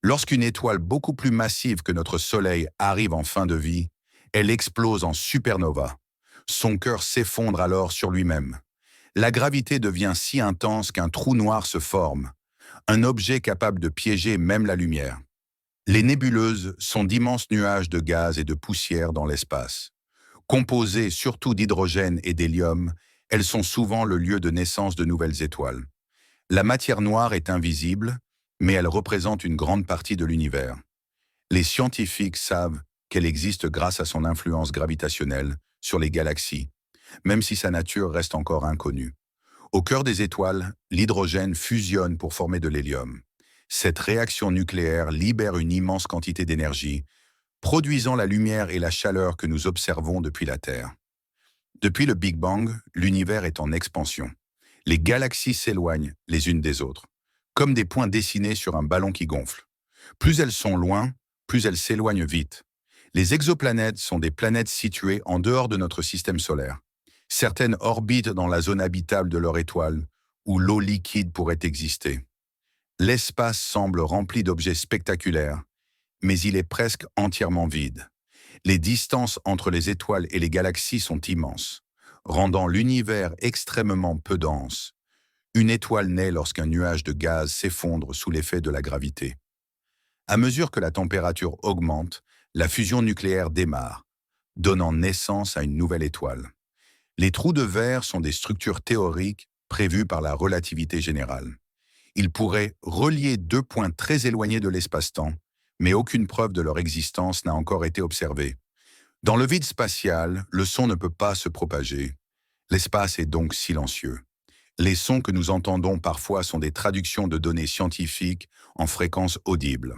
Lorsqu'une étoile beaucoup plus massive que notre Soleil arrive en fin de vie, elle explose en supernova. Son cœur s'effondre alors sur lui-même. La gravité devient si intense qu'un trou noir se forme, un objet capable de piéger même la lumière. Les nébuleuses sont d'immenses nuages de gaz et de poussière dans l'espace. Composées surtout d'hydrogène et d'hélium, elles sont souvent le lieu de naissance de nouvelles étoiles. La matière noire est invisible, mais elle représente une grande partie de l'univers. Les scientifiques savent qu'elle existe grâce à son influence gravitationnelle sur les galaxies, même si sa nature reste encore inconnue. Au cœur des étoiles, l'hydrogène fusionne pour former de l'hélium. Cette réaction nucléaire libère une immense quantité d'énergie, produisant la lumière et la chaleur que nous observons depuis la Terre. Depuis le Big Bang, l'univers est en expansion. Les galaxies s'éloignent les unes des autres, comme des points dessinés sur un ballon qui gonfle. Plus elles sont loin, plus elles s'éloignent vite. Les exoplanètes sont des planètes situées en dehors de notre système solaire. Certaines orbitent dans la zone habitable de leur étoile, où l'eau liquide pourrait exister. L'espace semble rempli d'objets spectaculaires, mais il est presque entièrement vide. Les distances entre les étoiles et les galaxies sont immenses, rendant l'univers extrêmement peu dense. Une étoile naît lorsqu'un nuage de gaz s'effondre sous l'effet de la gravité. À mesure que la température augmente, la fusion nucléaire démarre, donnant naissance à une nouvelle étoile. Les trous de verre sont des structures théoriques prévues par la relativité générale. Ils pourraient relier deux points très éloignés de l'espace-temps, mais aucune preuve de leur existence n'a encore été observée. Dans le vide spatial, le son ne peut pas se propager. L'espace est donc silencieux. Les sons que nous entendons parfois sont des traductions de données scientifiques en fréquences audibles.